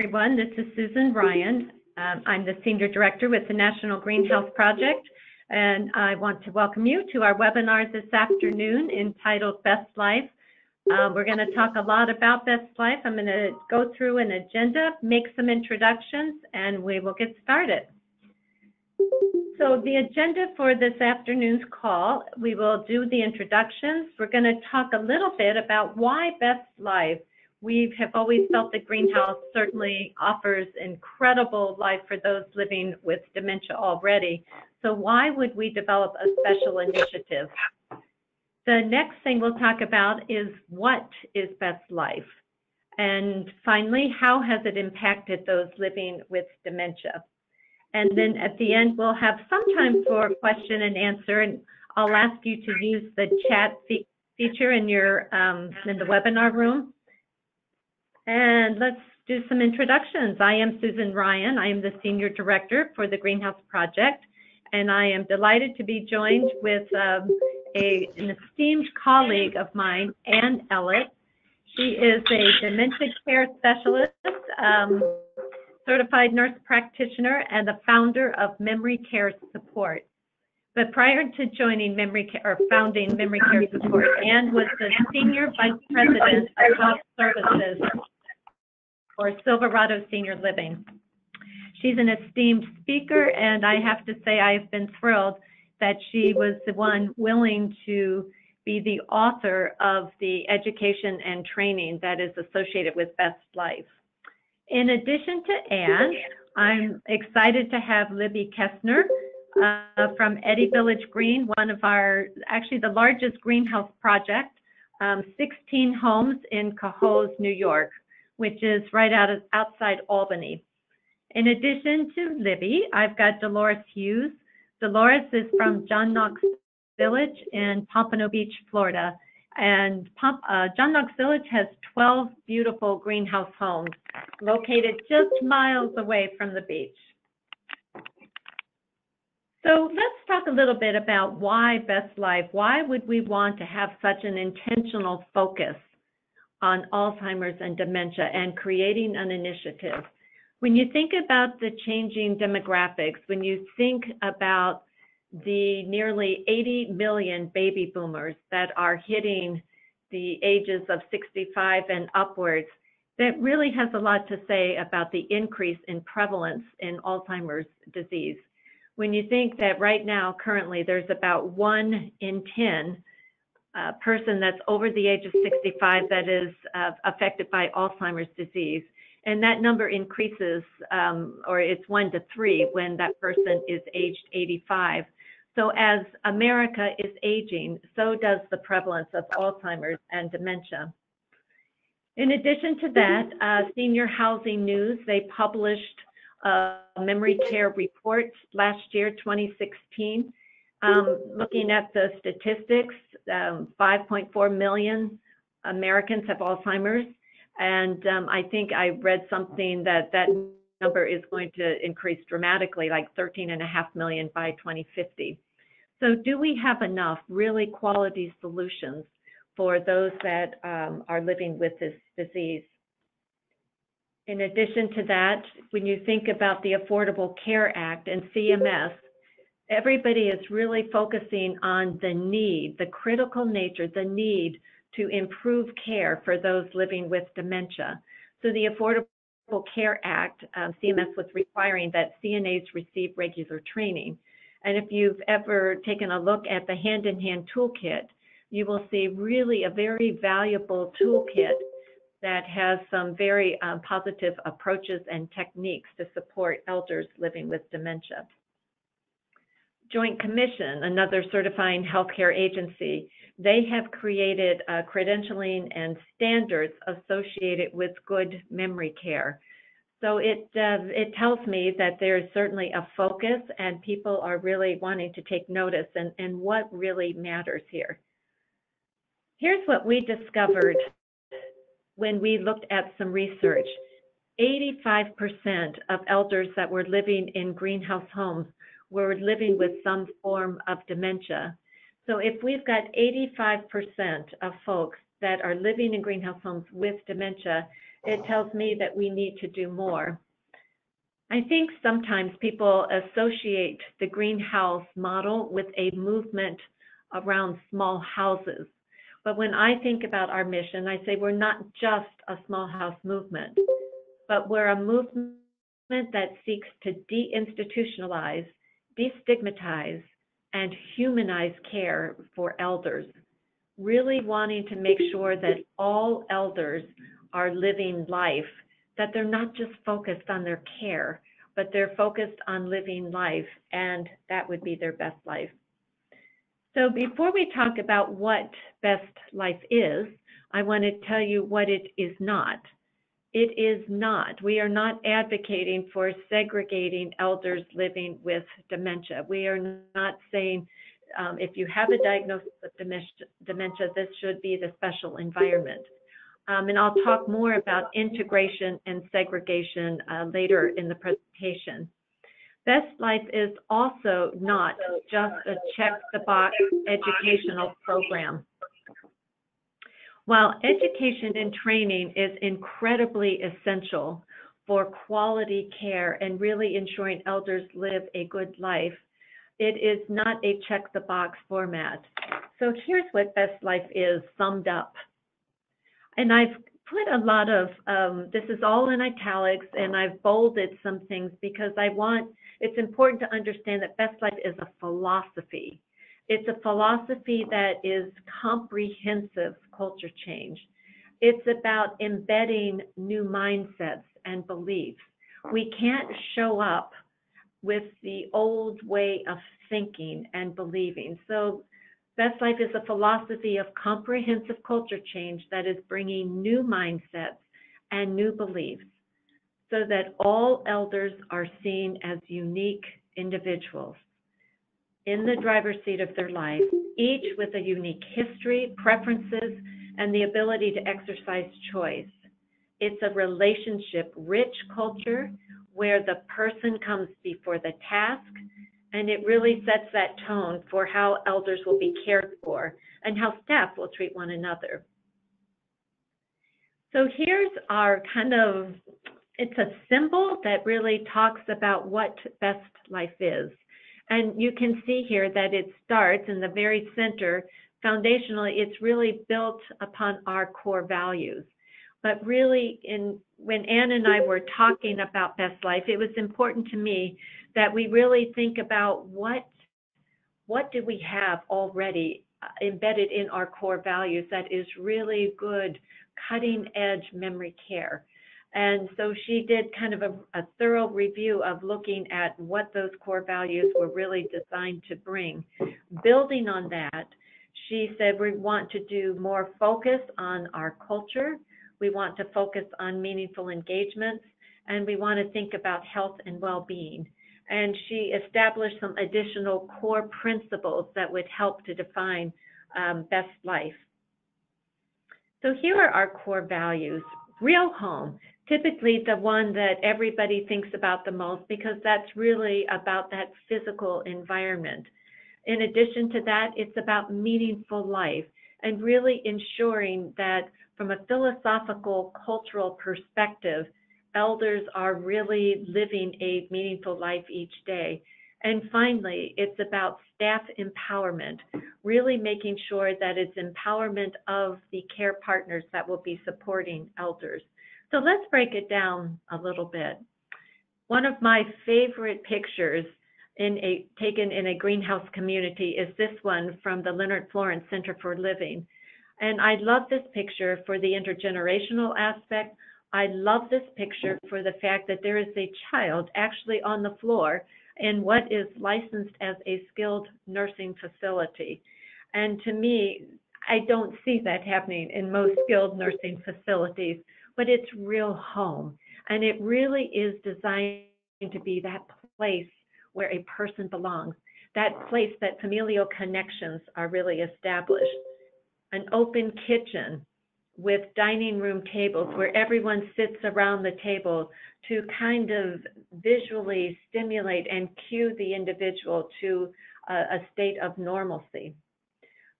everyone. This is Susan Ryan. I'm the Senior Director with the National Greenhouse Project, and I want to welcome you to our webinar this afternoon entitled Best Life. We're going to talk a lot about Best Life. I'm going to go through an agenda, make some introductions, and we will get started. So the agenda for this afternoon's call, we will do the introductions. We're going to talk a little bit about why Best Life. We have always felt that Greenhouse certainly offers incredible life for those living with dementia already. So why would we develop a special initiative? The next thing we'll talk about is what is Best Life? And finally, how has it impacted those living with dementia? And then at the end, we'll have some time for question and answer, and I'll ask you to use the chat feature in your in the webinar room. And let's do some introductions. I am Susan Ryan. I am the Senior Director for the Greenhouse Project, and I am delighted to be joined with an esteemed colleague of mine, Ann Ellett. She is a dementia care specialist, certified nurse practitioner, and the founder of Memory Care Support. But prior to joining founding Memory Care Support, Ann was the Senior Vice President of Health Services for Silverado Senior Living. She's an esteemed speaker, and I have to say I've been thrilled that she was the one willing to be the author of the education and training that is associated with Best Life. In addition to Ann, I'm excited to have Libby Kessner from Eddy Village Green, one of our, actually the largest greenhouse project, 16 homes in Cohoes, New York, which is right outside Albany. In addition to Libby, I've got Dolores Hughes. Dolores is from John Knox Village in Pompano Beach, Florida. And John Knox Village has 12 beautiful greenhouse homes located just miles away from the beach. So let's talk a little bit about why Best Life. Why would we want to have such an intentional focus on Alzheimer's and dementia and creating an initiative? When you think about the changing demographics, when you think about the nearly 80 million baby boomers that are hitting the ages of 65 and upwards, that really has a lot to say about the increase in prevalence in Alzheimer's disease. When you think that right now, currently, there's about 1 in 10 person that's over the age of 65 that is affected by Alzheimer's disease. And that number increases, or it's 1 to 3 when that person is aged 85. So as America is aging, so does the prevalence of Alzheimer's and dementia. In addition to that, Senior Housing News, they published a memory care report last year, 2016, looking at the statistics. 5.4 million Americans have Alzheimer's, and I think I read something that number is going to increase dramatically, like 13.5 million by 2050. So do we have enough really quality solutions for those that are living with this disease? In addition to that, when you think about the Affordable Care Act and CMS, everybody is really focusing on the need, the critical nature, the need to improve care for those living with dementia. So the Affordable Care Act, CMS was requiring that CNAs receive regular training. And if you've ever taken a look at the hand-in-hand toolkit, you will see really a very valuable toolkit that has some very positive approaches and techniques to support elders living with dementia. Joint Commission, another certifying healthcare agency, they have created credentialing and standards associated with good memory care. So it tells me that there's certainly a focus and people are really wanting to take notice and what really matters here. Here's what we discovered when we looked at some research. 85% of elders that were living in greenhouse homes were living with some form of dementia. So if we've got 85% of folks that are living in greenhouse homes with dementia, it tells me that we need to do more. I think sometimes people associate the greenhouse model with a movement around small houses. But when I think about our mission, I say we're not just a small house movement, but we're a movement that seeks to deinstitutionalize, destigmatize, and humanize care for elders, really wanting to make sure that all elders are living life, that they're not just focused on their care, but they're focused on living life, and that would be their best life. So before we talk about what best life is, I want to tell you what it is not. It is not. We are not advocating for segregating elders living with dementia. We are not saying if you have a diagnosis of dementia, this should be the special environment. And I'll talk more about integration and segregation later in the presentation. Best Life is also not just a check-the-box educational program. While education and training is incredibly essential for quality care and really ensuring elders live a good life, it is not a check-the-box format. So here's what Best Life is summed up. And I've put a lot of, this is all in italics, and I've bolded some things because it's important to understand that Best Life is a philosophy. It's a philosophy that is comprehensive culture change. It's about embedding new mindsets and beliefs. We can't show up with the old way of thinking and believing. So Best Life is a philosophy of comprehensive culture change that is bringing new mindsets and new beliefs so that all elders are seen as unique individuals in the driver's seat of their life, each with a unique history, preferences, and the ability to exercise choice. It's a relationship-rich culture where the person comes before the task, and it really sets that tone for how elders will be cared for and how staff will treat one another. So here's our it's a symbol that really talks about what Best Life is. And you can see here that it starts in the very center. Foundationally, it's really built upon our core values. But really, when Ann and I were talking about Best Life, it was important to me that we really think about what do we have already embedded in our core values that is really good, cutting-edge memory care. And so she did kind of a thorough review of looking at what those core values were really designed to bring. Building on that, she said we want to do more focus on our culture, we want to focus on meaningful engagements, and we want to think about health and well-being. And she established some additional core principles that would help to define Best Life. So here are our core values. Real home, typically the one that everybody thinks about the most because that's really about that physical environment. In addition to that, it's about meaningful life and really ensuring that from a philosophical, cultural perspective, elders are really living a meaningful life each day. And finally, it's about staff empowerment, really making sure that it's empowerment of the care partners that will be supporting elders. So let's break it down a little bit. One of my favorite pictures taken in a greenhouse community is this one from the Leonard Florence Center for Living. And I love this picture for the intergenerational aspect. I love this picture for the fact that there is a child actually on the floor in what is licensed as a skilled nursing facility. And to me, I don't see that happening in most skilled nursing facilities, but it's real home. And it really is designed to be that place where a person belongs, that place that familial connections are really established. An open kitchen with dining room tables where everyone sits around the table to kind of visually stimulate and cue the individual to a state of normalcy.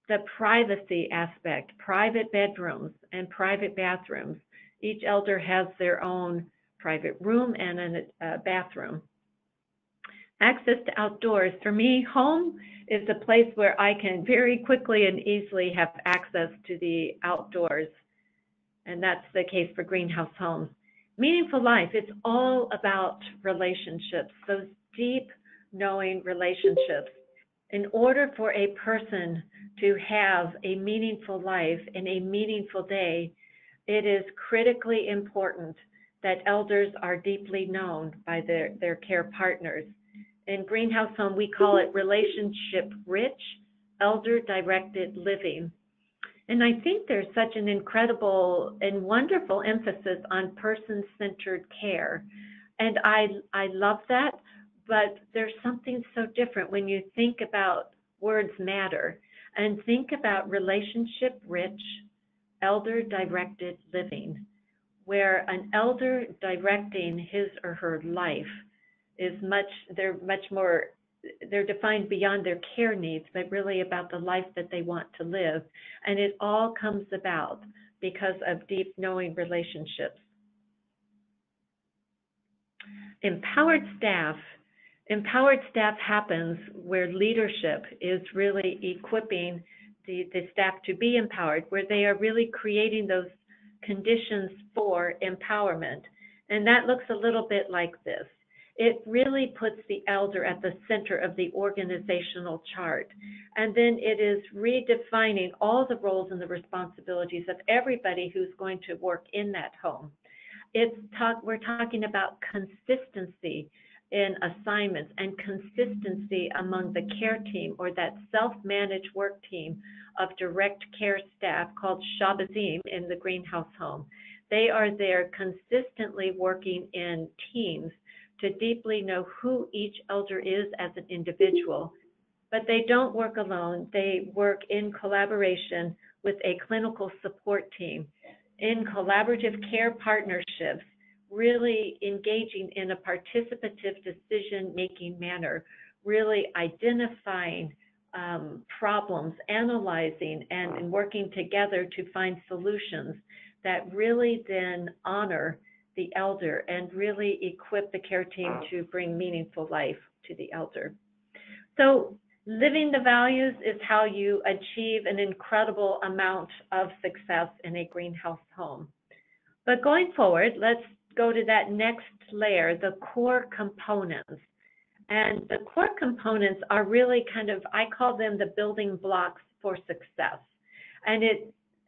The privacy aspect, private bedrooms and private bathrooms Each elder has their own private room and a bathroom. Access to outdoors. For me, home is a place where I can very quickly and easily have access to the outdoors, and that's the case for greenhouse homes. Meaningful life, it's all about relationships, those deep, knowing relationships. In order for a person to have a meaningful life and a meaningful day, it is critically important that elders are deeply known by their care partners. In Greenhouse Home, we call it relationship rich, elder directed living. And I think there's such an incredible and wonderful emphasis on person centered care. And I love that, but there's something so different when you think about words matter and think about relationship rich, elder directed living, where an elder directing his or her life is they're much more, they're defined beyond their care needs, but really about the life that they want to live. And it all comes about because of deep knowing relationships. Empowered staff. Empowered staff happens where leadership is really equipping the staff to be empowered, where they are really creating those conditions for empowerment. And that looks a little bit like this. It really puts the elder at the center of the organizational chart. And then it is redefining all the roles and the responsibilities of everybody who's going to work in that home. We're talking about consistency in assignments and consistency among the care team or that self-managed work team of direct care staff called Shabazim in the greenhouse home. They are there consistently working in teams to deeply know who each elder is as an individual. But they don't work alone. They work in collaboration with a clinical support team, in collaborative care partnerships, really engaging in a participative decision-making manner, really identifying problems, analyzing, and working together to find solutions that really then honor the elder and really equip the care team to bring meaningful life to the elder. So living the values is how you achieve an incredible amount of success in a greenhouse home. But going forward, let's go to that next layer, the core components. And the core components are really kind of, I call them the building blocks for success. And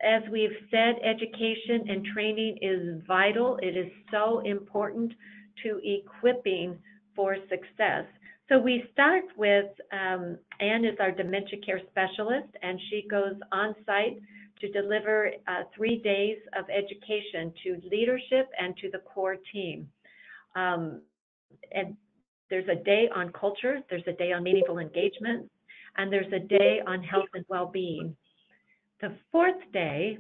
as we've said, education and training is vital. It is so important to equipping for success. So we start with, Anne is our dementia care specialist, and she goes on site to deliver 3 days of education to leadership and to the core team. And there's a day on culture, there's a day on meaningful engagement, and there's a day on health and well-being. The fourth day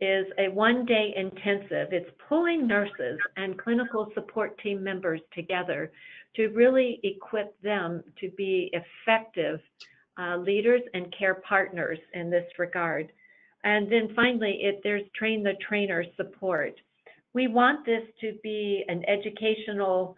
is a 1-day intensive. It's pulling nurses and clinical support team members together to really equip them to be effective leaders and care partners in this regard. And then finally, there's train the trainer support. We want this to be an educational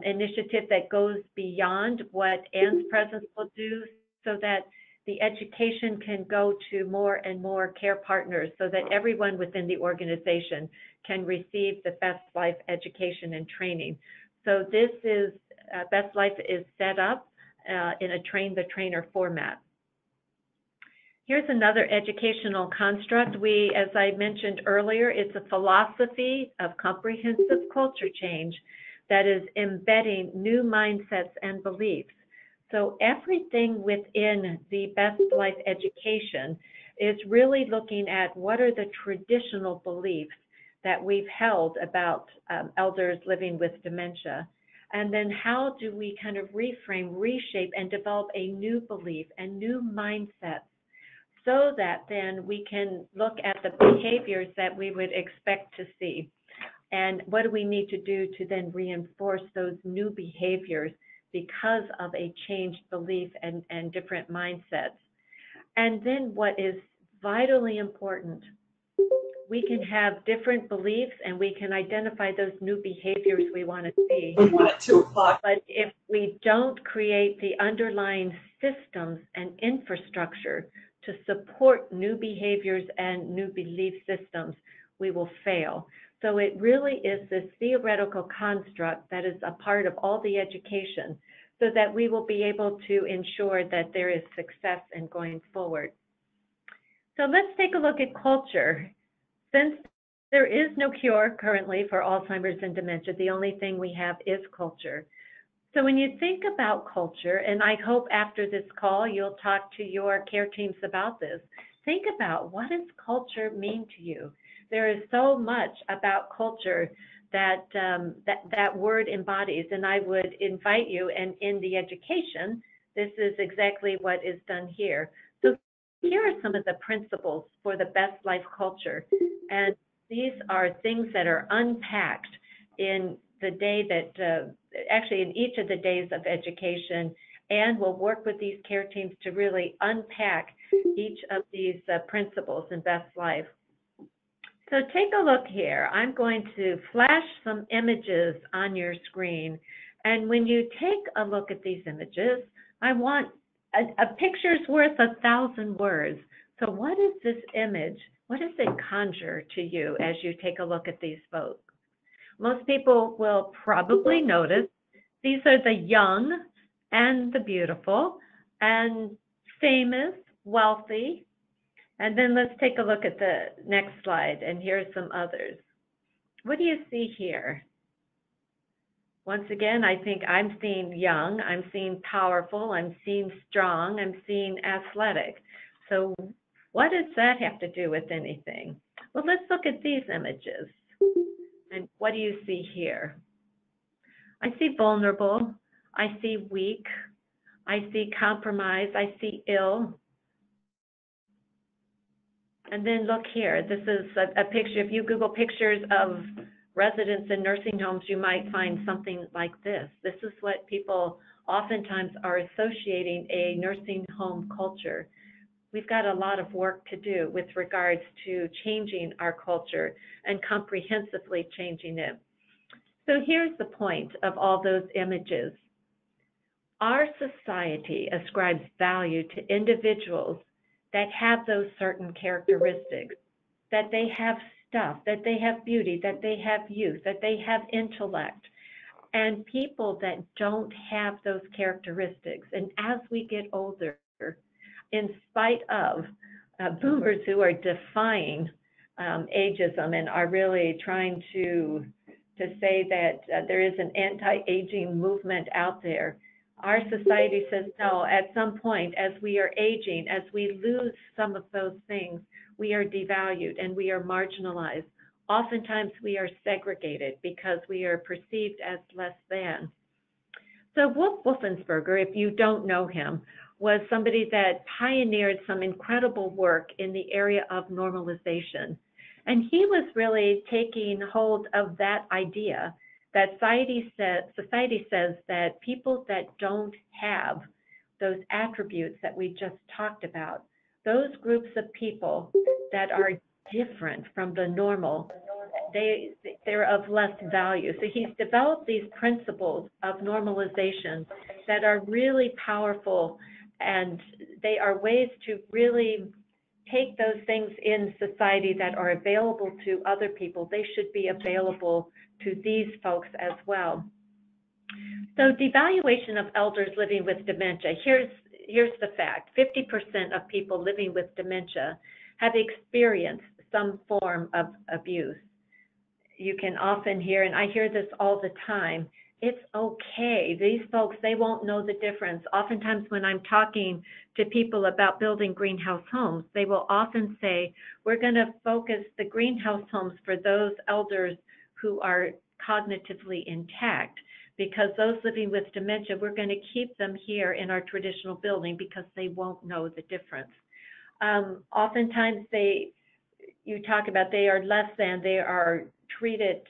initiative that goes beyond what Anne's presence will do, so that the education can go to more and more care partners, so that everyone within the organization can receive the Best Life education and training. So this is, Best Life is set up in a train the trainer format. Here's another educational construct. As I mentioned earlier, it's a philosophy of comprehensive culture change that is embedding new mindsets and beliefs. So everything within the Best Life education is really looking at what are the traditional beliefs that we've held about elders living with dementia. And then how do we kind of reframe, reshape, and develop a new belief and new mindsets, so that then we can look at the behaviors that we would expect to see. And what do we need to do to then reinforce those new behaviors because of a changed belief and different mindsets? And then what is vitally important, we can have different beliefs and we can identify those new behaviors we want to see. At 2 o'clock. But if we don't create the underlying systems and infrastructure to support new behaviors and new belief systems, we will fail. So it really is this theoretical construct that is a part of all the education so that we will be able to ensure that there is success in going forward. So let's take a look at culture. Since there is no cure currently for Alzheimer's and dementia, the only thing we have is culture. So when you think about culture, and I hope after this call you'll talk to your care teams about this, think about what does culture mean to you? There is so much about culture that that word embodies, and I would invite you, and in the education, this is exactly what is done here. So here are some of the principles for the best life culture, and these are things that are unpacked in the day that, actually in each of the days of education, and we'll work with these care teams to really unpack each of these principles in best life. So take a look here. I'm going to flash some images on your screen, and when you take a look at these images, I want a picture's worth 1,000 words. So what is this image? What does it conjure to you as you take a look at these folks? Most people will probably notice these are the young and the beautiful and famous, wealthy. And then let's take a look at the next slide, and here's some others. What do you see here? Once again, I think I'm seeing young, I'm seeing powerful, I'm seeing strong, I'm seeing athletic. So what does that have to do with anything? Well, let's look at these images. And what do you see here? I see vulnerable, I see weak, I see compromised, I see ill. And then look here, this is a picture. If you Google pictures of residents in nursing homes, you might find something like this. This is what people oftentimes are associating a nursing home culture. We've got a lot of work to do with regards to changing our culture and comprehensively changing it. So here's the point of all those images. Our society ascribes value to individuals that have those certain characteristics, that they have stuff, that they have beauty, that they have youth, that they have intellect, and people that don't have those characteristics. And as we get older, in spite of boomers who are defying ageism and are really trying to say that there is an anti-aging movement out there, our society says no. At some point, as we are aging, as we lose some of those things, we are devalued and we are marginalized. Oftentimes we are segregated because we are perceived as less than. So Wolf Wolfensberger, if you don't know him, was somebody that pioneered some incredible work in the area of normalization. And he was really taking hold of that idea that society says that people that don't have those attributes that we just talked about, those groups of people that are different from the normal, they're of less value. So he's developed these principles of normalization that are really powerful, and they are ways to really take those things in society that are available to other people. They should be available to these folks as well. So devaluation of elders living with dementia. Here's the fact. 50% of people living with dementia have experienced some form of abuse. You can often hear, and I hear this all the time, it's okay. These folks, they won't know the difference. Oftentimes when I'm talking to people about building greenhouse homes, they will often say, we're going to focus the greenhouse homes for those elders who are cognitively intact, because those living with dementia, we're going to keep them here in our traditional building because they won't know the difference. Oftentimes you talk about they are less than, they are treated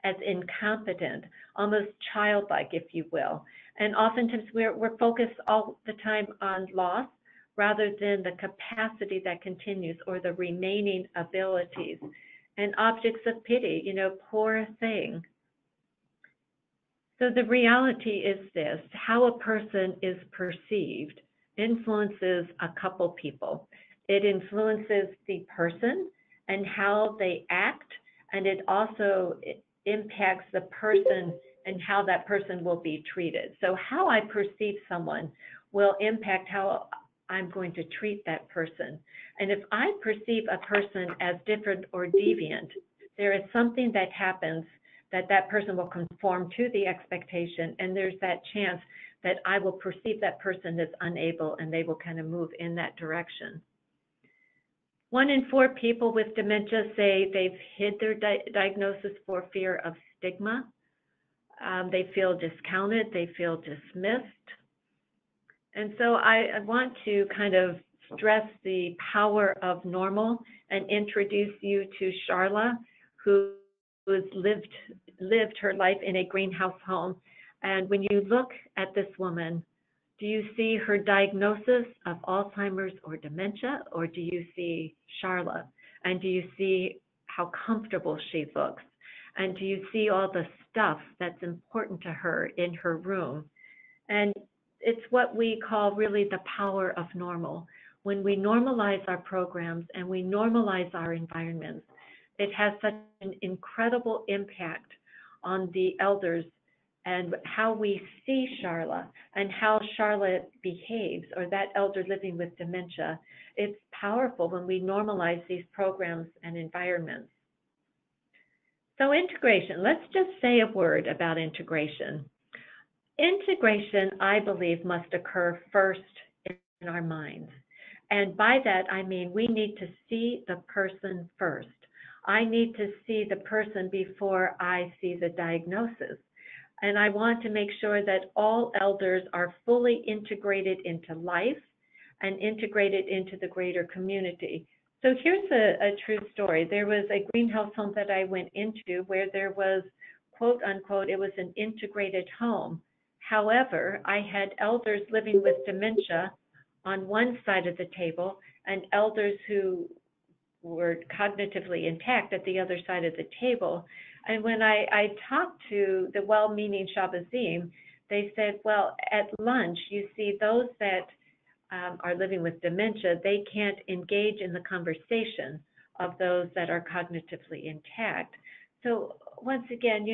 as incompetent, almost childlike, if you will. And oftentimes we're focused all the time on loss, rather than the capacity that continues or the remaining abilities. And objects of pity, poor thing. So the reality is this: how a person is perceived influences a couple people. It influences the person and how they act, and it also impacts the person and how that person will be treated. So how I perceive someone will impact how I'm going to treat that person. And if I perceive a person as different or deviant, there is something that happens that that person will conform to the expectation, and there's that chance that I will perceive that person as unable, and they will kind of move in that direction. 1 in 4 people with dementia say they've hid their diagnosis for fear of stigma. They feel discounted, they feel dismissed. And so I want to kind of stress the power of normal and introduce you to Charla, who has lived her life in a greenhouse home. And when you look at this woman, do you see her diagnosis of Alzheimer's or dementia, or do you see Charla? And do you see how comfortable she looks? And do you see all the stuff that's important to her in her room? And it's what we call really the power of normal. When we normalize our programs and we normalize our environments, it has such an incredible impact on the elders and how we see Charla and how Charlotte behaves, or that elder living with dementia. It's powerful when we normalize these programs and environments. So integration, let's just say a word about integration. Integration, I believe, must occur first in our minds. And by that, I mean we need to see the person first. I need to see the person before I see the diagnosis. And I want to make sure that all elders are fully integrated into life and integrated into the greater community. So here's a true story. There was a greenhouse home that I went into where there was, quote unquote, it was an integrated home. However, I had elders living with dementia on one side of the table and elders who were cognitively intact at the other side of the table. And when I talked to the well-meaning Shabazim, they said, well, at lunch, you see those that are living with dementia, they can't engage in the conversation of those that are cognitively intact. So once again,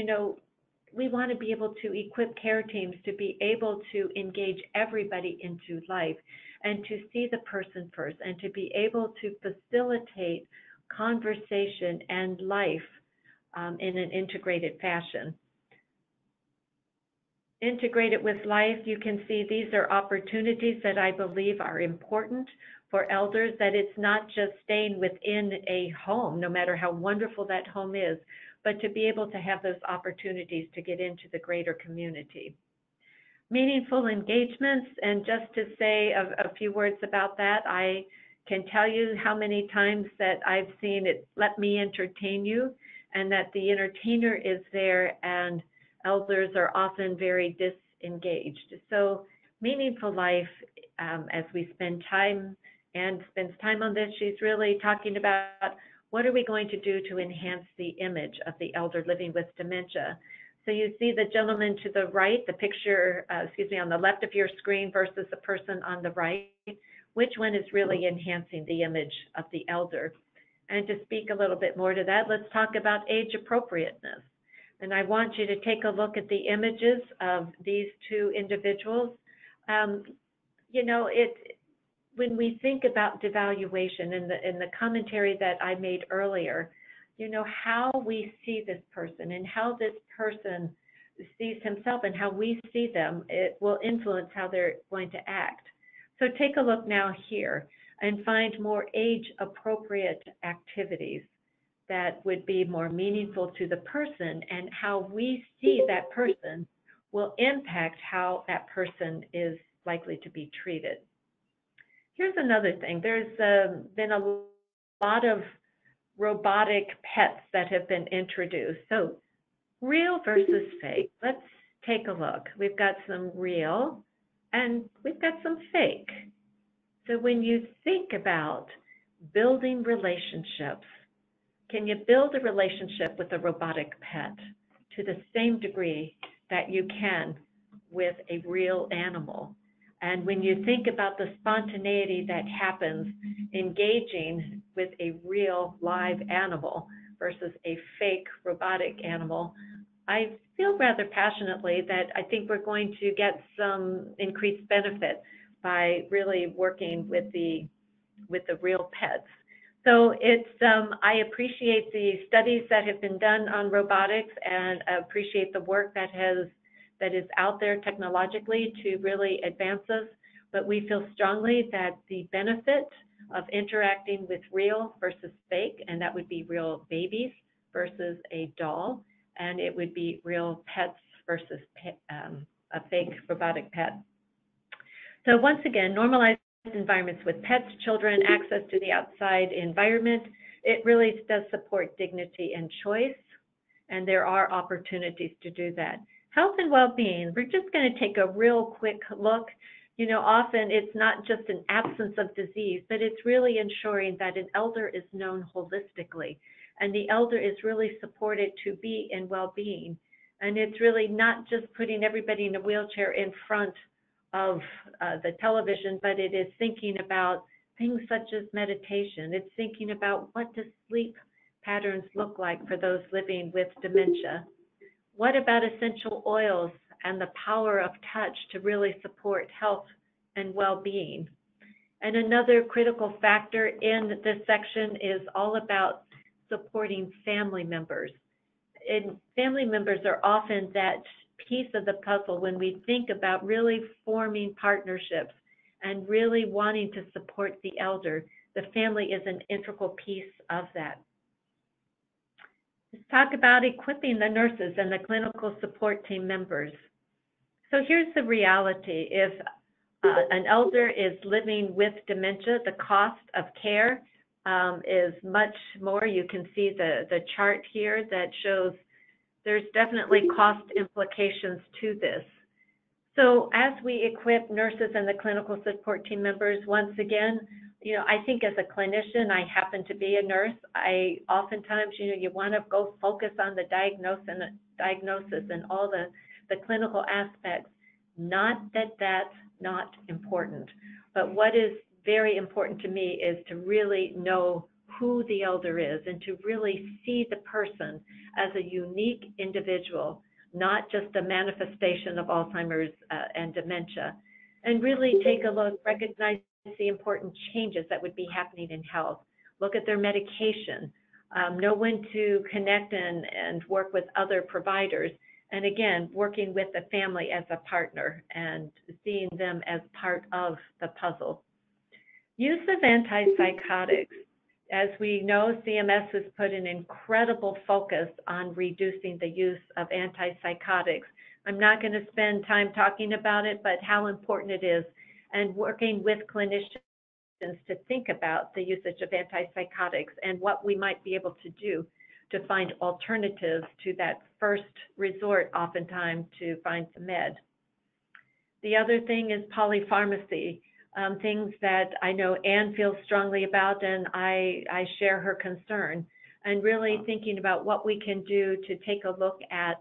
we want to be able to equip care teams to be able to engage everybody into life and to see the person first and to be able to facilitate conversation and life in an integrated fashion. Integrated with life, you can see these are opportunities that I believe are important for elders, that it's not just staying within a home, no matter how wonderful that home is, but to be able to have those opportunities to get into the greater community. Meaningful engagements, and just to say a few words about that, I can tell you how many times that I've seen it, let me entertain you, and that the entertainer is there and elders are often very disengaged. So meaningful life, as we spend time and spends time on this, she's really talking about what are we going to do to enhance the image of the elder living with dementia. So you see the gentleman to the right, the picture, on the left of your screen versus the person on the right. Which one is really enhancing the image of the elder? And to speak a little bit more to that, let's talk about age appropriateness. And I want you to take a look at the images of these two individuals. When we think about devaluation in the commentary that I made earlier, how we see this person and how this person sees himself and how we see them, it will influence how they're going to act. So take a look now here and find more age-appropriate activities that would be more meaningful to the person, and how we see that person will impact how that person is likely to be treated. Here's another thing. There's been a lot of robotic pets that have been introduced. So real versus fake. Let's take a look. We've got some real and we've got some fake. So when you think about building relationships, can you build a relationship with a robotic pet to the same degree that you can with a real animal? And when you think about the spontaneity that happens engaging with a real live animal versus a fake robotic animal, I feel rather passionately that I think we're going to get some increased benefit by really working with the real pets. So I appreciate the studies that have been done on robotics, and appreciate the work that is out there technologically to really advance us. But we feel strongly that the benefit of interacting with real versus fake, and that would be real babies versus a doll, and it would be real pets versus a fake robotic pet. So once again, normalize environments with pets, children, access to the outside environment. It really does support dignity and choice, and there are opportunities to do that. Health and well-being, we're just going to take a real quick look. Often it's not just an absence of disease, but it's really ensuring that an elder is known holistically, and the elder is really supported to be in well-being. And it's really not just putting everybody in a wheelchair in front of the television, but it is thinking about things such as meditation. It's thinking about what does sleep patterns look like for those living with dementia. What about essential oils and the power of touch to really support health and well-being? And another critical factor in this section is all about supporting family members. And family members are often that piece of the puzzle when we think about really forming partnerships and really wanting to support the elder. The family is an integral piece of that. Let's talk about equipping the nurses and the clinical support team members. So here's the reality. If an elder is living with dementia, the cost of care is much more. You can see the chart here that shows there's definitely cost implications to this. So as we equip nurses and the clinical support team members, once again, I think as a clinician, I happen to be a nurse. I oftentimes, you want to go focus on the diagnosis and all the clinical aspects. Not that that's not important, but what is very important to me is to really know who the elder is and to really see the person as a unique individual, not just a manifestation of Alzheimer's and dementia, and really take a look, recognize the important changes that would be happening in health, look at their medication, know when to connect and work with other providers, and again, working with the family as a partner and seeing them as part of the puzzle. Use of antipsychotics. As we know, CMS has put an incredible focus on reducing the use of antipsychotics. I'm not going to spend time talking about it, but how important it is, and working with clinicians to think about the usage of antipsychotics and what we might be able to do to find alternatives to that first resort, oftentimes, to find the med. The other thing is polypharmacy. Things that I know Anne feels strongly about, and I share her concern, and really thinking about what we can do to take a look at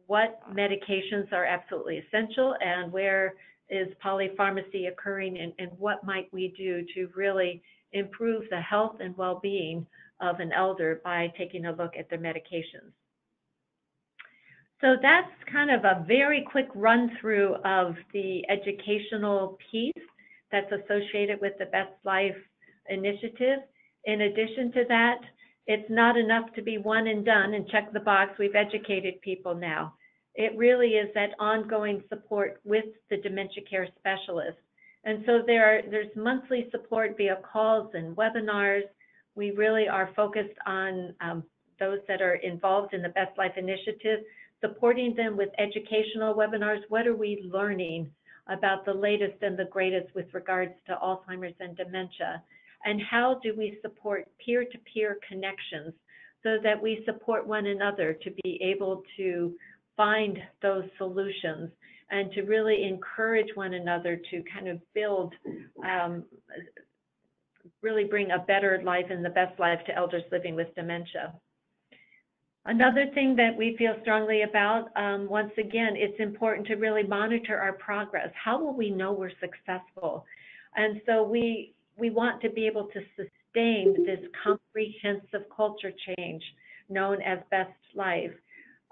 what medications are absolutely essential and where is polypharmacy occurring, and what might we do to really improve the health and well-being of an elder by taking a look at their medications. So that's kind of a very quick run through of the educational piece that's associated with the Best Life initiative. In addition to that, it's not enough to be one and done and check the box, we've educated people now. It really is that ongoing support with the dementia care specialist. And so there's monthly support via calls and webinars. We really are focused on those that are involved in the Best Life initiative, supporting them with educational webinars. What are we learning about the latest and the greatest with regards to Alzheimer's and dementia? And how do we support peer-to-peer connections so that we support one another to be able to find those solutions and to really encourage one another to kind of build, really bring a better life and the best life to elders living with dementia. Another thing that we feel strongly about, once again, it's important to really monitor our progress. How will we know we're successful? And so we want to be able to sustain this comprehensive culture change known as Best Life.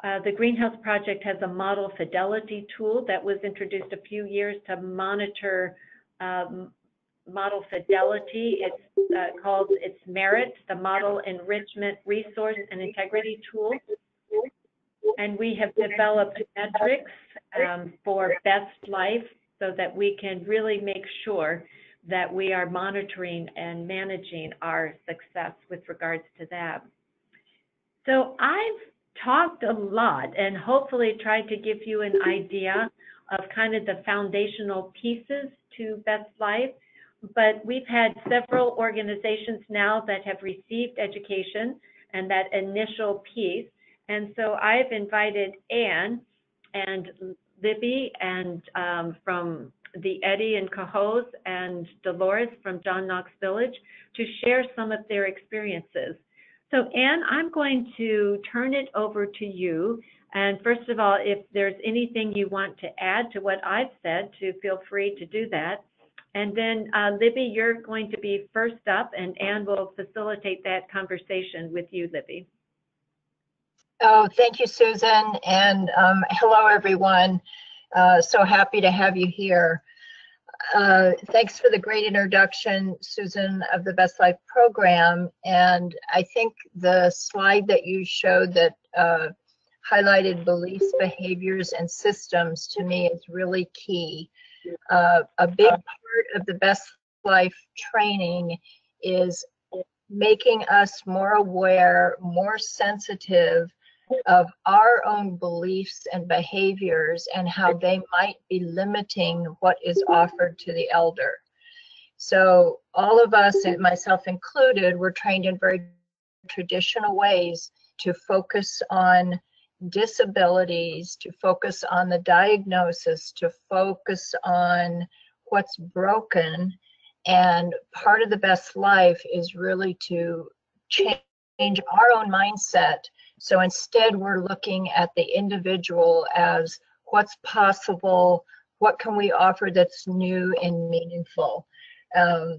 The Greenhouse Project has a model fidelity tool that was introduced a few years to monitor model fidelity. It's called its MERIT, the Model Enrichment Resource and Integrity Tool. And we have developed metrics for Best Life so that we can really make sure that we are monitoring and managing our success with regards to that. So I've talked a lot and hopefully tried to give you an idea of kind of the foundational pieces to Best Life, but we've had several organizations now that have received education and that initial piece. And so I've invited Anne and Libby and from the Eddie and Cohoes and Dolores from John Knox Village to share some of their experiences. So Anne, I'm going to turn it over to you. And first of all, if there's anything you want to add to what I've said, to feel free to do that. And then Libby, you're going to be first up, and Anne will facilitate that conversation with you, Libby. Oh, thank you, Susan, and hello, everyone. So happy to have you here. Thanks for the great introduction, Susan, of the Best Life program. And I think the slide that you showed that highlighted beliefs, behaviors, and systems to me is really key. A big part of the Best Life training is making us more aware, more sensitive of our own beliefs and behaviors and how they might be limiting what is offered to the elder. So all of us, and myself included, were trained in very traditional ways to focus on disabilities, to focus on the diagnosis, to focus on what's broken. And part of the Best Life is really to change our own mindset. So instead, we're looking at the individual as what's possible, what can we offer that's new and meaningful.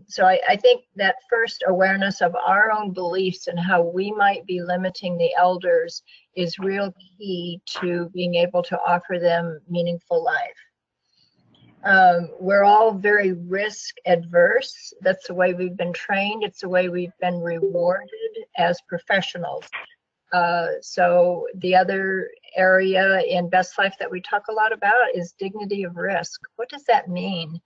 So I think that first awareness of our own beliefs and how we might be limiting the elders is real key to being able to offer them meaningful life. We're all very risk adverse. That's the way we've been trained. It's the way we've been rewarded as professionals. So the other area in Best Life that we talk a lot about is dignity of risk. What does that mean?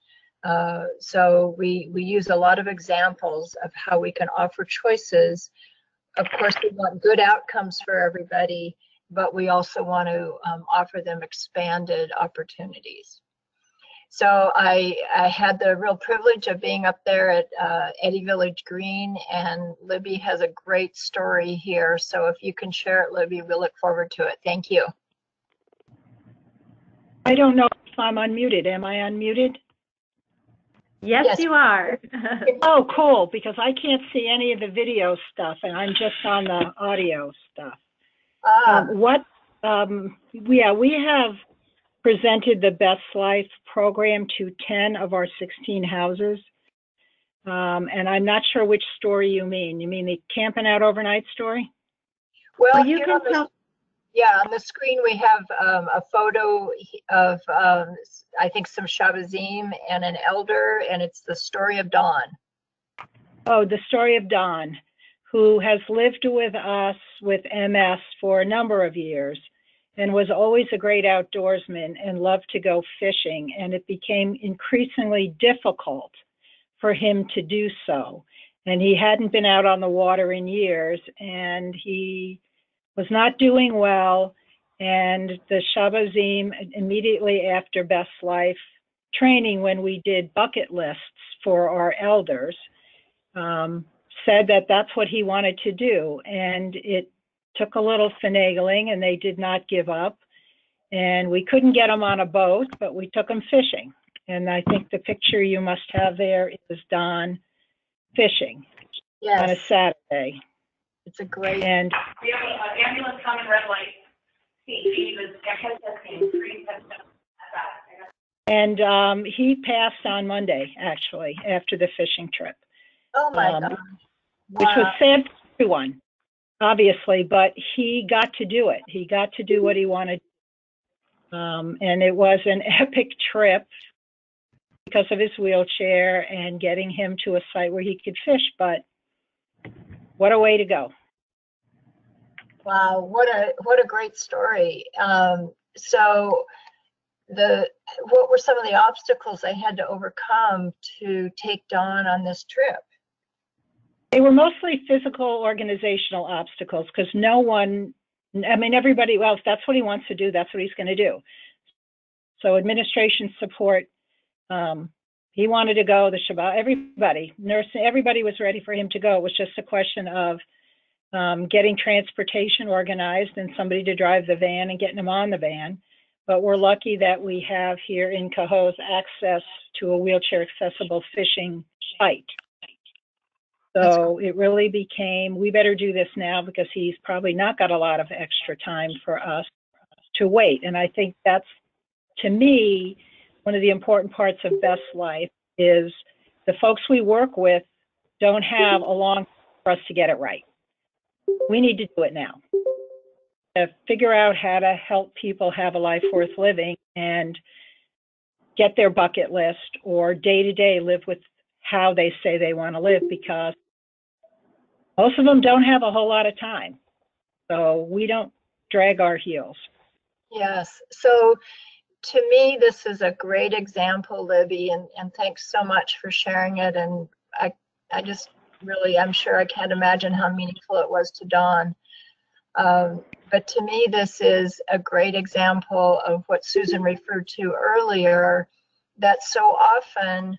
So we use a lot of examples of how we can offer choices. Of course, we want good outcomes for everybody, but we also want to offer them expanded opportunities. So I had the real privilege of being up there at Eddy Village Green, and Libby has a great story here. So if you can share it, Libby, we'll look forward to it. Thank you. I don't know if I'm unmuted. Am I unmuted? Yes, you are. Oh, cool, because I can't see any of the video stuff, and I'm just on the audio stuff. Yeah, we have presented the Best Life program to 10 of our 16 houses. And I'm not sure which story you mean. You mean the camping out overnight story? Well, you can tell. Yeah, on the screen we have a photo of, I think, some Shabazim and an elder, and it's the story of Dawn. Oh, the story of Dawn, who has lived with us with MS for a number of years and was always a great outdoorsman and loved to go fishing. And it became increasingly difficult for him to do so. And he hadn't been out on the water in years, and he was not doing well, and the Shabazim, immediately after Best Life training, when we did bucket lists for our elders, said that that's what he wanted to do. And it took a little finagling, and they did not give up. And we couldn't get him on a boat, but we took him fishing. And I think the picture you must have there is Don fishing on a Yes, Saturday. it's a great, And We have an ambulance coming, red light. He was testing, free testing at that. and he passed on Monday, actually, after the fishing trip, oh my Um, God. which was Wow. sad for everyone, obviously, but he got to do it. He got to do what he wanted. And it was an epic trip because of his wheelchair and getting him to a site where he could fish, but what a way to go. Wow, what a great story. So what were some of the obstacles they had to overcome to take Dawn on this trip? They were mostly physical, organizational obstacles because no one, I mean, everybody, well, if that's what he wants to do, that's what he's going to do. So administration support, he wanted to go, the Shabbat, everybody, nursing, everybody was ready for him to go. It was just a question of getting transportation organized and somebody to drive the van and getting him on the van. But we're lucky that we have here in Cohoes access to a wheelchair accessible fishing site. So it really became, we better do this now because he's probably not got a lot of extra time for us to wait. And I think that's, to me, one of the important parts of Best Life is the folks we work with don't have a long time for us to get it right. We need to do it now. To figure out how to help people have a life worth living and get their bucket list or day to day live with how they say they want to live, because most of them don't have a whole lot of time. So we don't drag our heels. Yes. So to me, this is a great example, Libby, and thanks so much for sharing it. And I just really, I'm sure I can't imagine how meaningful it was to Dawn. But to me, this is a great example of what Susan referred to earlier, that so often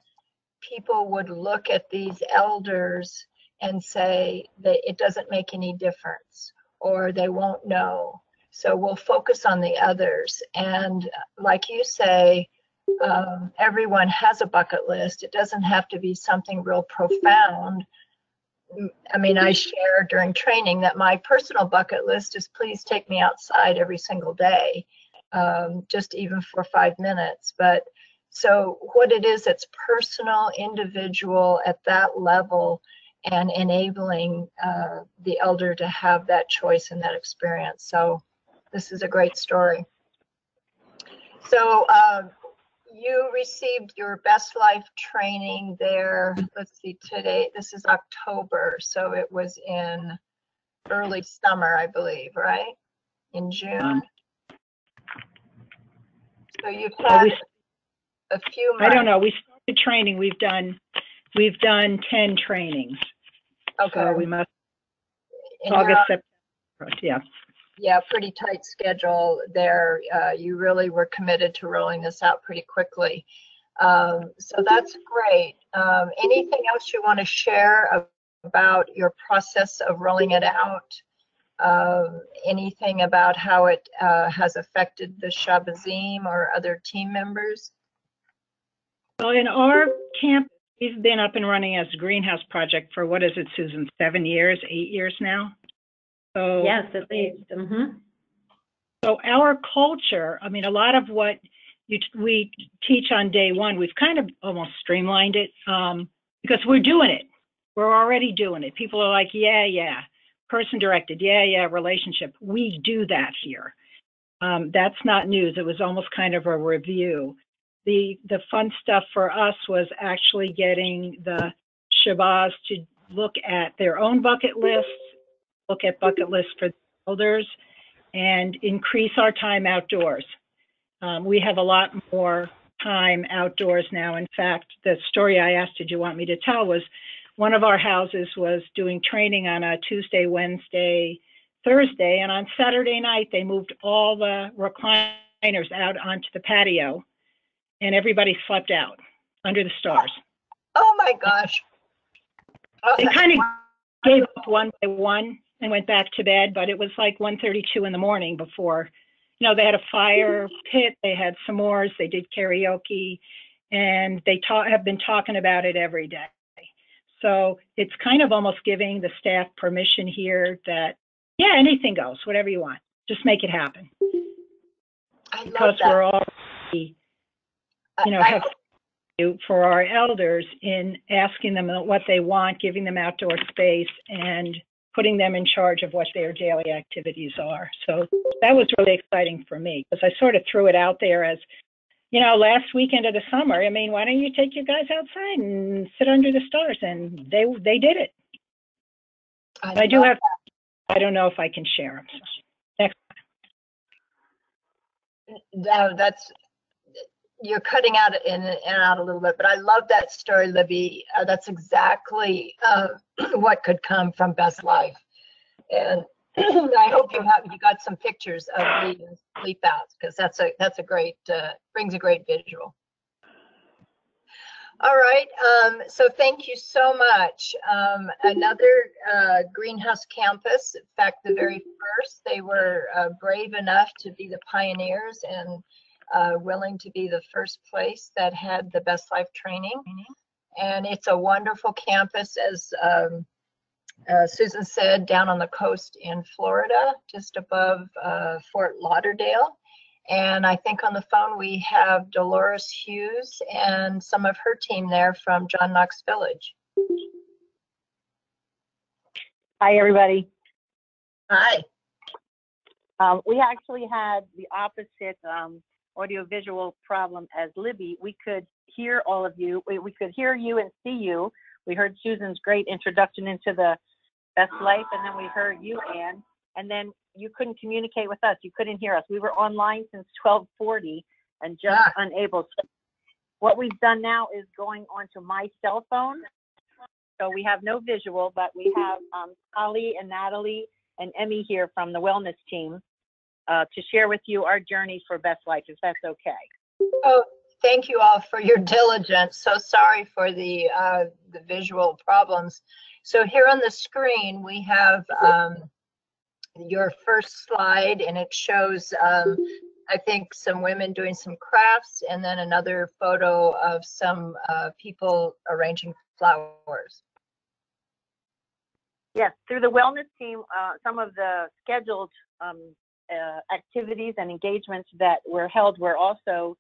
people would look at these elders and say that it doesn't make any difference, or they won't know. So we'll focus on the others. And like you say, everyone has a bucket list. It doesn't have to be something real profound. I mean, I share during training that my personal bucket list is please take me outside every single day, just even for 5 minutes. But so what it is, it's personal, individual at that level, and enabling the elder to have that choice and that experience. So this is a great story. So you received your Best Life training there. Let's see, today, this is October, so it was in early summer, I believe, right? In June. So you've had a few months. I don't know. We started training. We've done 10 trainings. Okay. So we must, And August, September, yeah. Yeah, pretty tight schedule there. You really were committed to rolling this out pretty quickly. So that's great. Anything else you want to share about your process of rolling it out? Anything about how it has affected the Shabazim or other team members? Well, in our camp, we've been up and running as a greenhouse project for, what is it, Susan, 7 years, 8 years now? So, Yes, at least. So our culture, I mean, a lot of what we teach on day one, we've kind of almost streamlined it because we're doing it. We're already doing it. People are like, yeah, person directed, yeah, relationship. We do that here. That's not news. It was almost kind of a review. The fun stuff for us was actually getting the Shabazz to look at their own bucket lists, look at bucket lists for the elders, and increase our time outdoors. We have a lot more time outdoors now. In fact, the story I asked, did you want me to tell, was one of our houses was doing training on a Tuesday, Wednesday, Thursday, and on Saturday night, they moved all the recliners out onto the patio, and everybody slept out under the stars. Oh my gosh. Oh, They kind of gave up one by one and went back to bed, but it was like 1:32 in the morning before they had a fire pit, they had s'mores, they did karaoke, and they have been talking about it every day. So it's kind of almost giving the staff permission here that, yeah, anything goes, whatever you want, just make it happen. Because we're already, have for our elders in asking them what they want, giving them outdoor space, and putting them in charge of what their daily activities are. So that was really exciting for me, because I sort of threw it out there as, last weekend of the summer, I mean, why don't you take your guys outside and sit under the stars? And they did it. I do have, I don't know if I can share them. So next. No, you're cutting out in and out a little bit, but I love that story, Libby. That's exactly what could come from Best Life. And I hope you got some pictures of the sleep outs, because that's a great, brings a great visual. All right, so thank you so much. Another greenhouse campus, in fact, the very first, they were brave enough to be the pioneers and willing to be the first place that had the Best Life training. And it's a wonderful campus, as Susan said, down on the coast in Florida, just above Fort Lauderdale. And I think on the phone we have Dolores Hughes and some of her team there from John Knox Village. Hi, everybody. Hi. We actually had the opposite audiovisual problem as Libby. We could hear all of you. We could hear you and see you. We heard Susan's great introduction into the Best Life, and then we heard you, Ann, and then you couldn't communicate with us. You couldn't hear us. We were online since 12:40 and just unable to. What we've done now is going onto my cell phone. So we have no visual, but we have Holly and Natalie and Emmy here from the wellness team to share with you our journey for Best Life, if that's okay. Oh, thank you all for your diligence. So sorry for the visual problems. So here on the screen, we have your first slide, and it shows, I think, some women doing some crafts, and then another photo of some people arranging flowers. Yes, through the wellness team, some of the scheduled activities and engagements that were held were also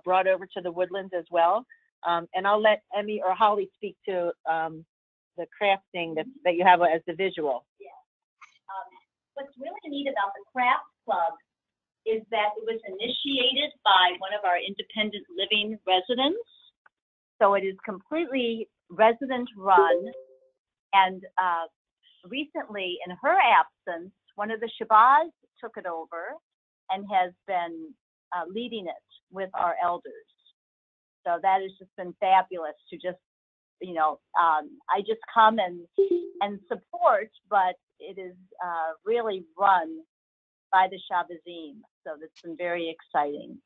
brought over to the Woodlands as well. And I'll let Emmy or Holly speak to the crafting that you have as the visual. Yeah. What's really neat about the Craft Club is that it was initiated by one of our independent living residents. So it is completely resident run. And recently, in her absence, one of the Shabazz took it over and has been leading it with our elders. So that has just been fabulous to just, I just come and support, but it is really run by the Shabazim. So that's been very exciting.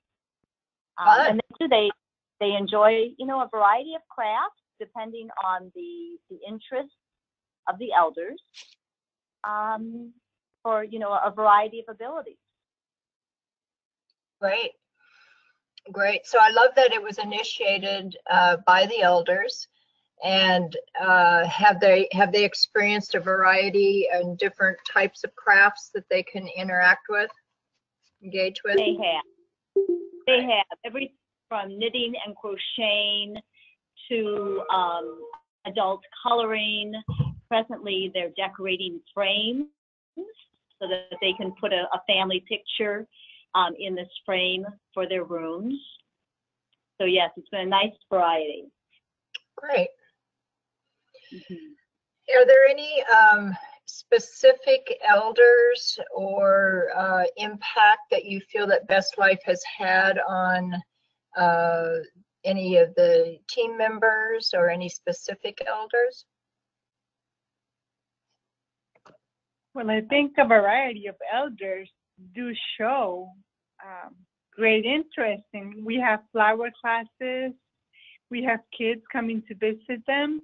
And they enjoy, a variety of crafts depending on the interest of the elders for, a variety of abilities. Great. Great. So I love that it was initiated by the elders. And have they experienced a variety and different types of crafts that they can interact with, engage with? They have. They have everything from knitting and crocheting to adult coloring. Presently, they're decorating frames so that they can put a family picture in this frame for their rooms. So yes, it's been a nice variety. Great. Mm-hmm. Are there any specific elders or impact that you feel that Best Life has had on any of the team members or any specific elders? Well, I think a variety of elders do show great interest in. We have flower classes, we have kids coming to visit them,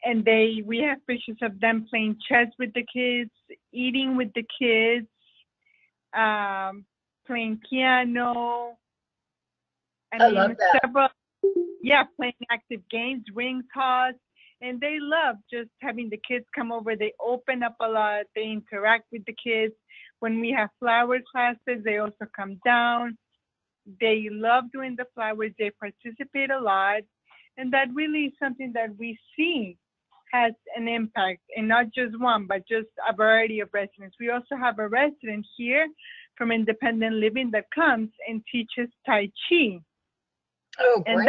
and we have pictures of them playing chess with the kids, eating with the kids. playing piano. I love that. Several, playing active games, ring toss. And they love just having the kids come over. They open up a lot. They interact with the kids. When we have flower classes, they also come down. They love doing the flowers. They participate a lot. And that really is something that we see has an impact, and not just one, but just a variety of residents. We also have a resident here from Independent Living that comes and teaches Tai Chi. Oh, great. And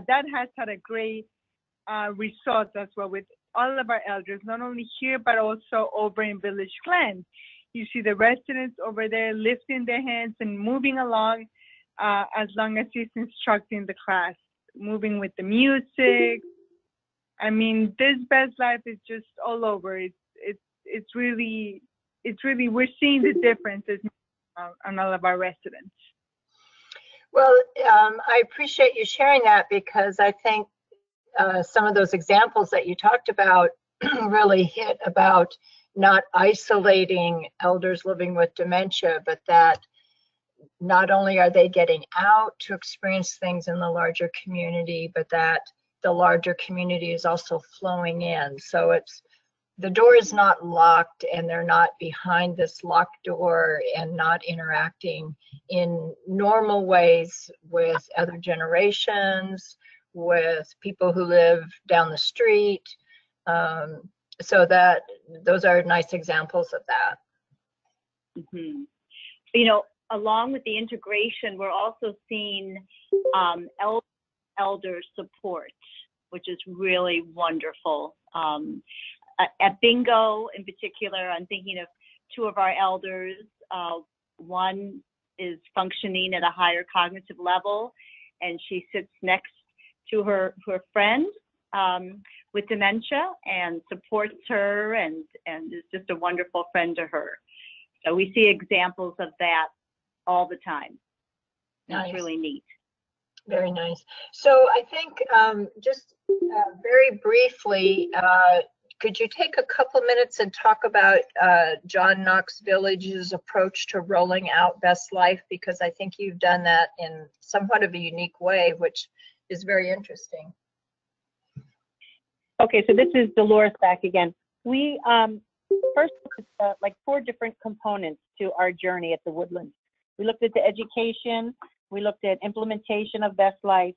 that has had a great result as well with all of our elders, not only here, but also over in Village Glen. You see the residents over there lifting their hands and moving along as long as he's instructing the class, moving with the music. I mean, this Best Life is just all over. It's really, we're seeing the differences on all of our residents. Well, I appreciate you sharing that, because I think some of those examples that you talked about really hit about not isolating elders living with dementia, but that not only are they getting out to experience things in the larger community, but that the larger community is also flowing in. So the door is not locked, and they're not behind this locked door and not interacting in normal ways with other generations, with people who live down the street. So that those are nice examples of that. Mm-hmm. Along with the integration, we're also seeing elder support, which is really wonderful. At bingo in particular, I'm thinking of two of our elders. One is functioning at a higher cognitive level, and she sits next to her friend with dementia and supports her and is just a wonderful friend to her. So we see examples of that all the time. Nice. It's really neat. Very nice. So I think just very briefly, could you take a couple minutes and talk about John Knox Village's approach to rolling out Best Life? Because I think you've done that in somewhat of a unique way, which is very interesting. Okay, so this is Dolores back again. We first like 4 different components to our journey at the Woodlands. We looked at the education, we looked at implementation of Best Life,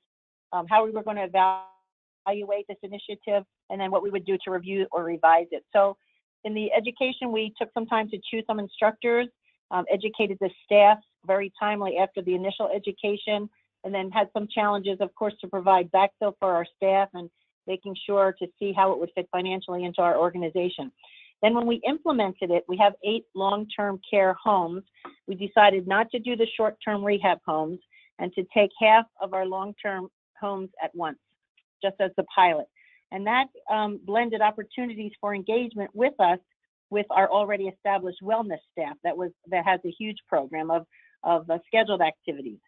how we were going to evaluate this initiative, and then what we would do to review or revise it. So in the education, we took some time to choose some instructors, educated the staff very timely after the initial education, and then had some challenges, of course, to provide backfill for our staff and making sure to see how it would fit financially into our organization. Then when we implemented it, we have 8 long-term care homes. We decided not to do the short-term rehab homes and to take half of our long-term homes at once, just as the pilot. And that blended opportunities for engagement with us, with our already established wellness staff that has a huge program of scheduled activities.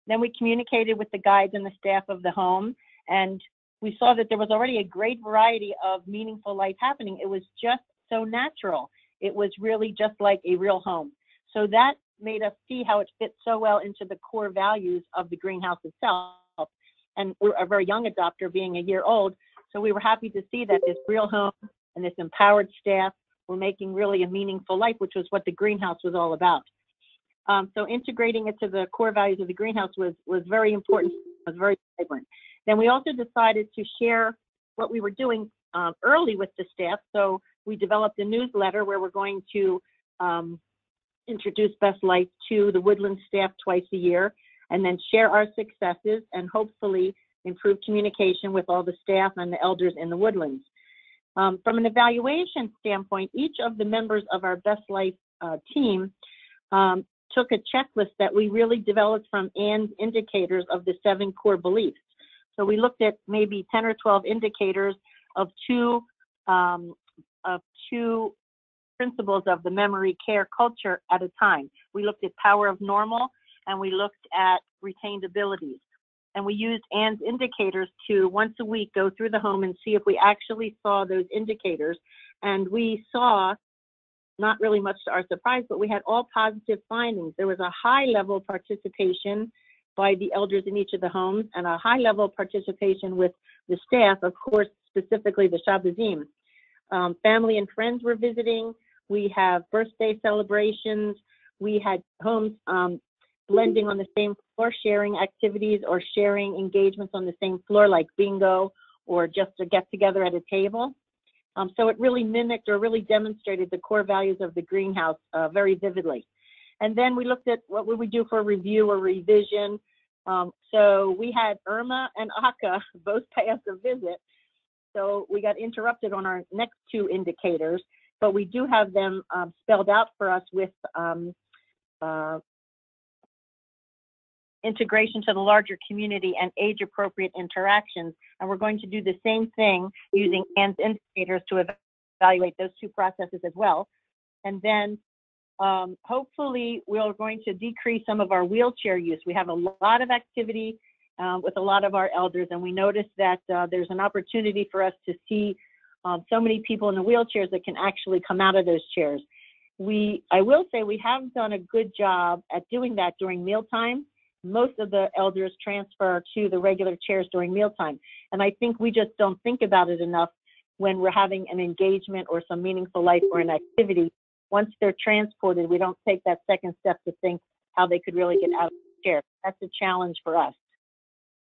Then we communicated with the guides and the staff of the home, and we saw that there was already a great variety of meaningful life happening. It was just so natural. It was really just like a real home. So that made us see how it fits so well into the core values of the greenhouse itself. And we're a very young adopter, being a year old, so we were happy to see that this real home and this empowered staff were making really a meaningful life, which was what the greenhouse was all about. So integrating it to the core values of the greenhouse was very important, was very vibrant. Then we also decided to share what we were doing early with the staff. So we developed a newsletter where we're going to introduce Best Life to the Woodlands staff twice a year, and then share our successes and hopefully improve communication with all the staff and the elders in the Woodlands. From an evaluation standpoint, each of the members of our Best Life team took a checklist that we really developed from Ann's indicators of the 7 core beliefs. So we looked at maybe 10 or 12 indicators of two principles of the memory care culture at a time. We looked at power of normal, and we looked at retained abilities. And we used Ann's indicators to once a week go through the home and see if we actually saw those indicators. And we saw not really much to our surprise, but we had all positive findings. There was a high level of participation by the elders in each of the homes and a high level of participation with the staff, of course, specifically the Shabazim. Family and friends were visiting. We have birthday celebrations. We had homes blending on the same floor, sharing activities or sharing engagements on the same floor, like bingo or just a get together at a table. So it really mimicked or really demonstrated the core values of the greenhouse very vividly. And then we looked at what would we do for a review or revision. So we had Irma and Akka both pay us a visit. So we got interrupted on our next two indicators, but we do have them spelled out for us with integration to the larger community and age-appropriate interactions. And we're going to do the same thing using Ann's indicators to evaluate those two processes as well. And then hopefully we're going to decrease some of our wheelchair use. We have a lot of activity with a lot of our elders, and we noticed that there's an opportunity for us to see so many people in the wheelchairs that can actually come out of those chairs. I will say we have done a good job at doing that during mealtime. Most of the elders transfer to the regular chairs during mealtime. And I think we just don't think about it enough when we're having an engagement or some meaningful life or an activity. Once they're transported, we don't take that second step to think how they could really get out of the chair. That's a challenge for us.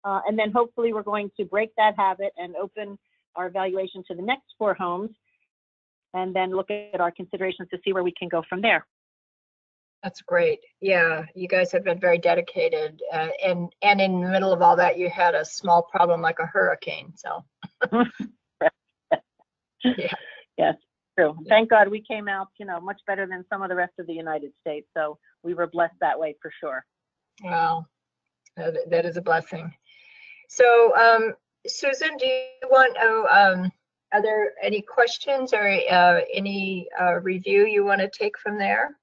And then hopefully we're going to break that habit and open our evaluation to the next 4 homes, and then look at our considerations to see where we can go from there. That's great. Yeah, you guys have been very dedicated, and in the middle of all that, you had a small problem like a hurricane. So, yeah, yes, true. Thank God we came out, much better than some of the rest of the United States. So we were blessed that way for sure. Wow, that is a blessing. So, Susan, do you want to? Are there any questions or any review you want to take from there?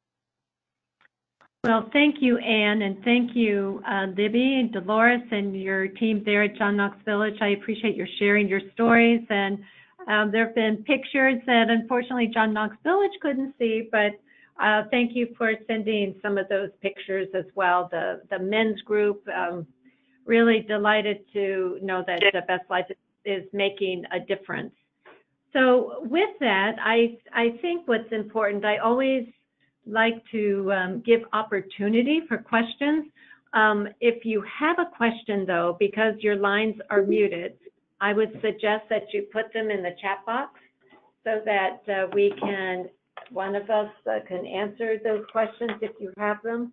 Well, thank you, Anne, and thank you, Libby and Dolores and your team there at John Knox Village. I appreciate your sharing your stories, and there have been pictures that unfortunately John Knox Village couldn't see, but thank you for sending some of those pictures as well. The men's group, really delighted to know that the Best Life is making a difference. So with that, I think what's important, I always like to give opportunity for questions. If you have a question though, because your lines are muted, I would suggest that you put them in the chat box so that one of us can answer those questions if you have them.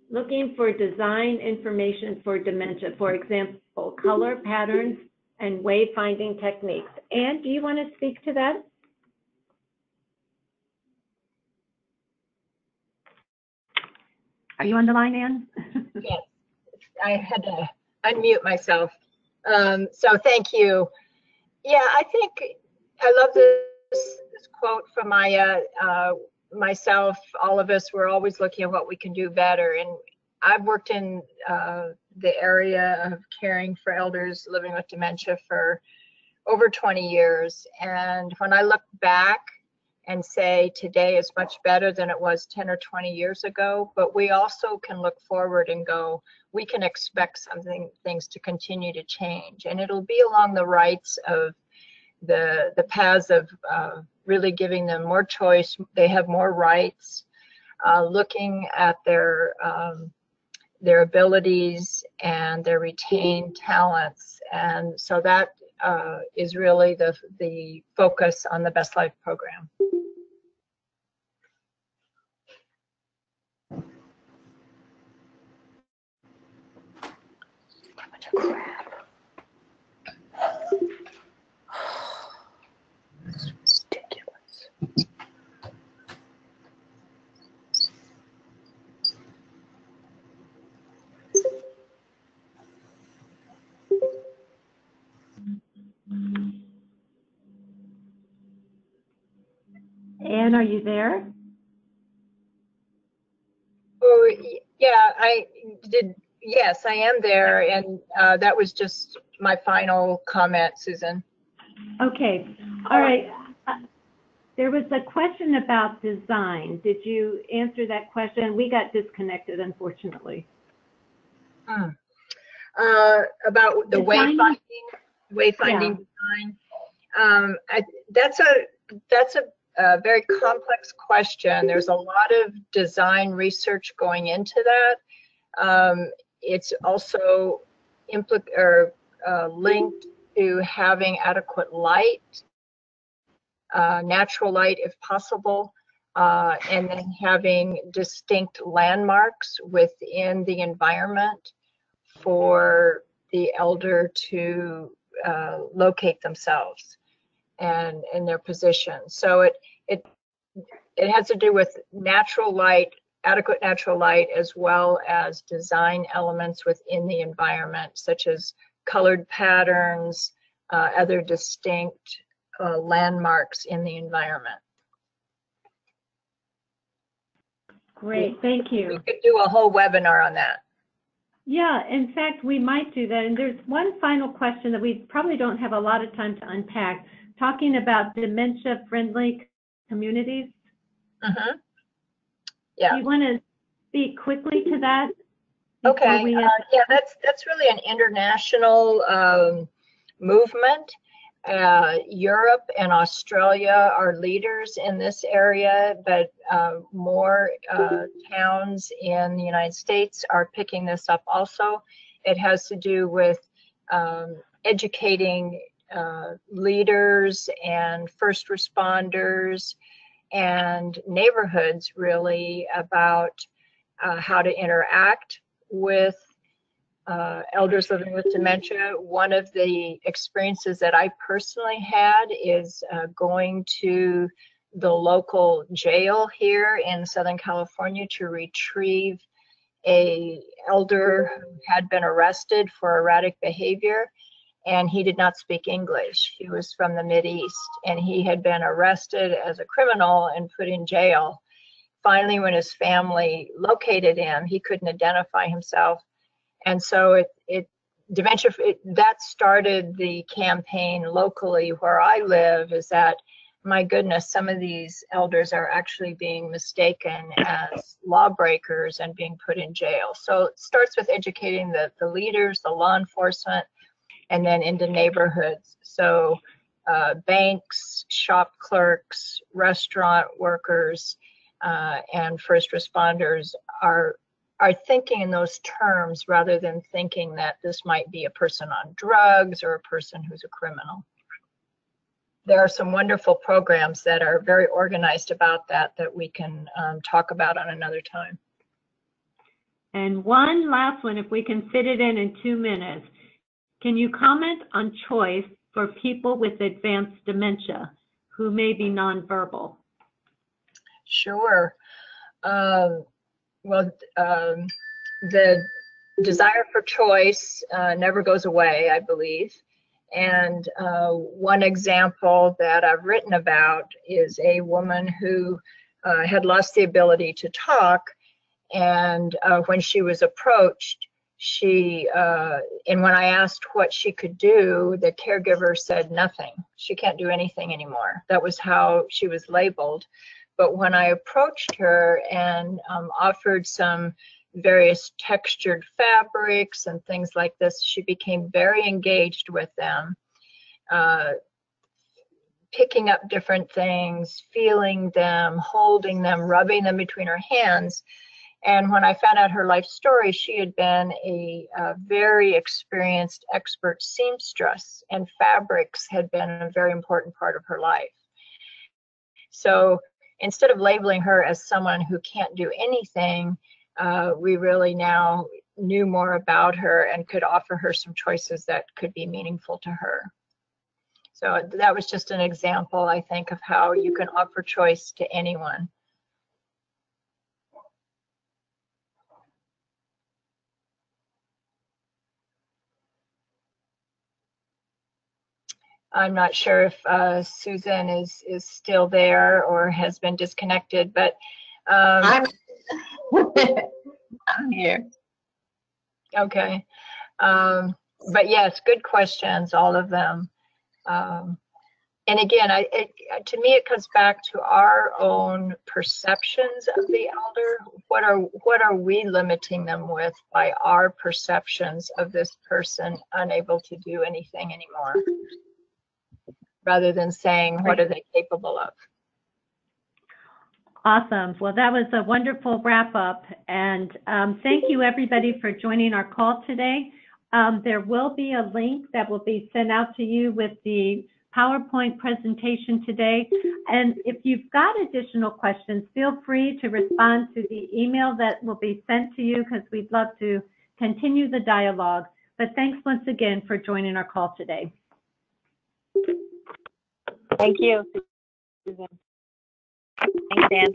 Looking for design information for dementia, for example, color patterns and wayfinding techniques. Anne, do you want to speak to that? Are you on the line, Anne? Yes, I had to unmute myself. So thank you. Yeah, I think I love this quote from myself. All of us, we're always looking at what we can do better. And I've worked in the area of caring for elders living with dementia for over 20 years. And when I look back and say today is much better than it was 10 or 20 years ago, but we also can look forward and go, we can expect things to continue to change. And it'll be along the rights of the paths of really giving them more choice. They have more rights, looking at their abilities and their retained talents. And so that is really the focus on the Best Life program. Anne, are you there? Oh, yeah, I did. Yes, I am there. And that was just my final comment, Susan. Okay. All right. There was a question about design. Did you answer that question? We got disconnected, unfortunately. About the Design? wayfinding design. That's a very complex question. There's a lot of design research going into that. It's also linked to having adequate light, natural light if possible, and then having distinct landmarks within the environment for the elder to locate themselves and in their position. So it has to do with natural light, adequate natural light, as well as design elements within the environment, such as colored patterns, other distinct landmarks in the environment. Great, thank you. We could do a whole webinar on that. Yeah, in fact, we might do that. And there's one final question that we probably don't have a lot of time to unpack, talking about dementia-friendly communities. Yeah. Do you want to speak quickly to that? Okay. Yeah, that's really an international movement. Europe and Australia are leaders in this area, but more towns in the United States are picking this up also. It has to do with educating leaders and first responders and neighborhoods really about how to interact with elders living with dementia. One of the experiences that I personally had is going to the local jail here in Southern California to retrieve a elder who had been arrested for erratic behavior, and he did not speak English. He was from the Mideast, and he had been arrested as a criminal and put in jail. Finally, when his family located him, he couldn't identify himself. And so that started the campaign locally where I live, is that, my goodness, some of these elders are actually being mistaken as lawbreakers and being put in jail. So it starts with educating the leaders, the law enforcement, and then into neighborhoods. So banks, shop clerks, restaurant workers, and first responders are thinking in those terms rather than thinking that this might be a person on drugs or a person who's a criminal. There are some wonderful programs that are very organized about that we can talk about on another time. And one last one, if we can fit it in 2 minutes. Can you comment on choice for people with advanced dementia who may be nonverbal? Sure. Well, the desire for choice never goes away, I believe. And one example that I've written about is a woman who had lost the ability to talk. And when she was approached, and when I asked what she could do, the caregiver said nothing. She can't do anything anymore. That was how she was labeled. But when I approached her and offered some various textured fabrics and things like this, she became very engaged with them, picking up different things, feeling them, holding them, rubbing them between her hands. And when I found out her life story, she had been a very experienced expert seamstress, and fabrics had been a very important part of her life. So instead of labeling her as someone who can't do anything, we really now knew more about her and could offer her some choices that could be meaningful to her. So that was just an example, I think, of how you can offer choice to anyone. I'm not sure if Susan is still there or has been disconnected, but I'm here. Okay. But yes, good questions, all of them. And again, to me, it comes back to our own perceptions of the elder. What are we limiting them with by our perceptions of this person unable to do anything anymore, rather than saying, what are they capable of? Awesome. Well, that was a wonderful wrap up. And thank you everybody for joining our call today. There will be a link that will be sent out to you with the PowerPoint presentation today. And if you've got additional questions, feel free to respond to the email that will be sent to you, because we'd love to continue the dialogue. But thanks once again for joining our call today. Thank you, Susan. Thanks, Dan.